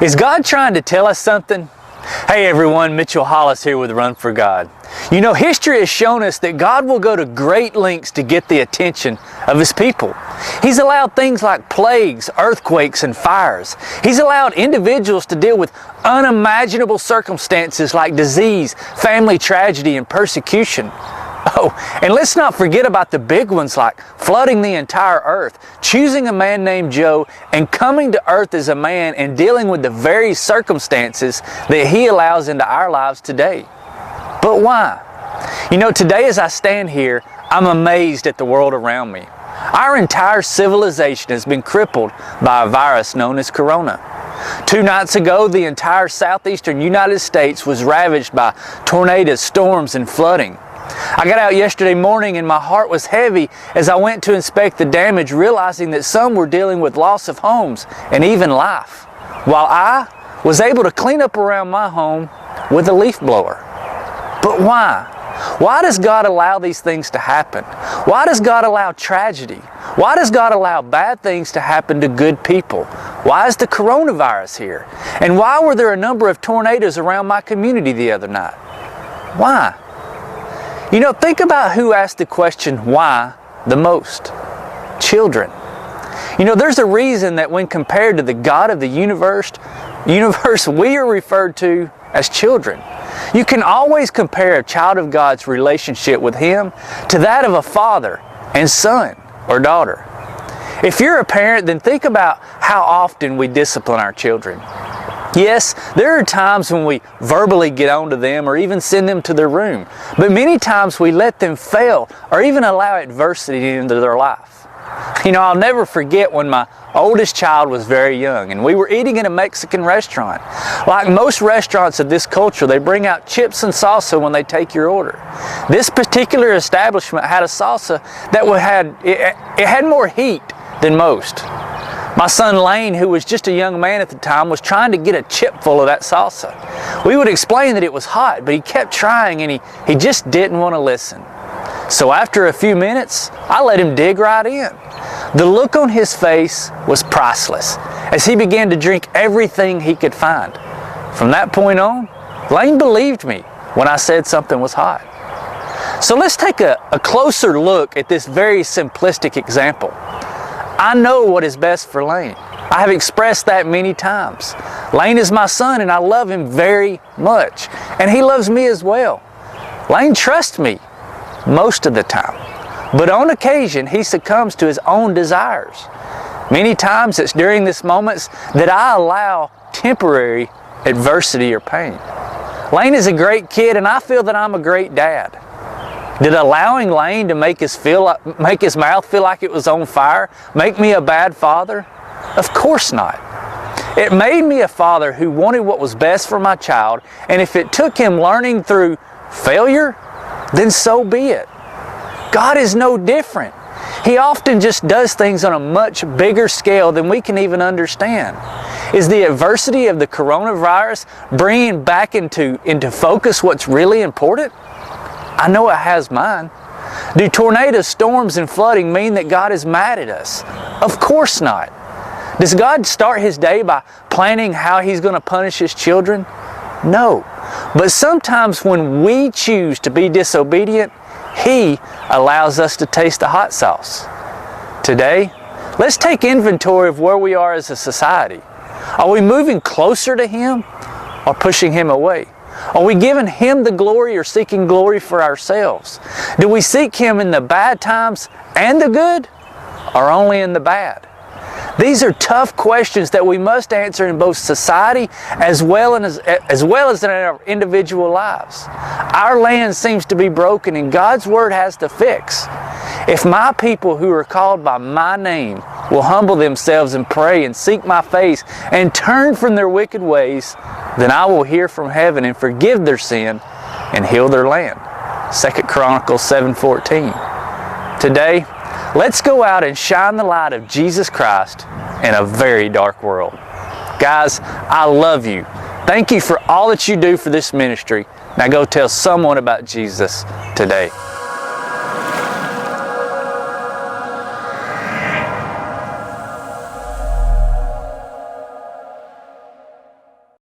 Is God trying to tell us something? Hey everyone, Mitchell Hollis here with Run for God. You know, history has shown us that God will go to great lengths to get the attention of His people. He's allowed things like plagues, earthquakes, and fires. He's allowed individuals to deal with unimaginable circumstances like disease, family tragedy, and persecution. Oh, and let's not forget about the big ones like flooding the entire earth, choosing a man named Joe, and coming to earth as a man and dealing with the very circumstances that He allows into our lives today. But why? You know, today as I stand here, I'm amazed at the world around me. Our entire civilization has been crippled by a virus known as Corona. 2 nights ago, the entire southeastern United States was ravaged by tornadoes, storms, and flooding. I got out yesterday morning and my heart was heavy as I went to inspect the damage, realizing that some were dealing with loss of homes and even life, while I was able to clean up around my home with a leaf blower. But why? Why does God allow these things to happen? Why does God allow tragedy? Why does God allow bad things to happen to good people? Why is the coronavirus here? And why were there a number of tornadoes around my community the other night? Why? You know, think about who asked the question, why, the most. Children. You know, there's a reason that when compared to the God of the universe, we are referred to as children. You can always compare a child of God's relationship with Him to that of a father and son or daughter. If you're a parent, then think about how often we discipline our children. Yes, there are times when we verbally get on to them or even send them to their room, but many times we let them fail or even allow adversity into their life. You know, I'll never forget when my oldest child was very young and we were eating in a Mexican restaurant. Like most restaurants of this culture, they bring out chips and salsa when they take your order. This particular establishment had a salsa that had more heat than most. My son Lane, who was just a young man at the time, was trying to get a chip full of that salsa. We would explain that it was hot, but he kept trying and he just didn't want to listen. So after a few minutes, I let him dig right in. The look on his face was priceless as he began to drink everything he could find. From that point on, Lane believed me when I said something was hot. So let's take a closer look at this very simplistic example. I know what is best for Lane. I have expressed that many times. Lane is my son and I love him very much. And he loves me as well. Lane trusts me most of the time. But on occasion, he succumbs to his own desires. Many times it's during these moments that I allow temporary adversity or pain. Lane is a great kid and I feel that I'm a great dad. Did allowing Lane to make his mouth feel like it was on fire make me a bad father? Of course not. It made me a father who wanted what was best for my child, and if it took him learning through failure, then so be it. God is no different. He often just does things on a much bigger scale than we can even understand. Is the adversity of the coronavirus bringing back into focus what's really important? I know it has mine. Do tornadoes, storms, and flooding mean that God is mad at us? Of course not. Does God start His day by planning how He's going to punish His children? No. But sometimes when we choose to be disobedient, He allows us to taste the hot sauce. Today, let's take inventory of where we are as a society. Are we moving closer to Him or pushing Him away? Are we giving Him the glory or seeking glory for ourselves? Do we seek Him in the bad times and the good, or only in the bad? These are tough questions that we must answer in both society as well as in our individual lives. Our land seems to be broken and God's Word has the fix. If my people who are called by my name will humble themselves and pray and seek my face and turn from their wicked ways, then I will hear from heaven and forgive their sin and heal their land. 2 Chronicles 7:14. Today, let's go out and shine the light of Jesus Christ in a very dark world. Guys, I love you. Thank you for all that you do for this ministry. Now go tell someone about Jesus today.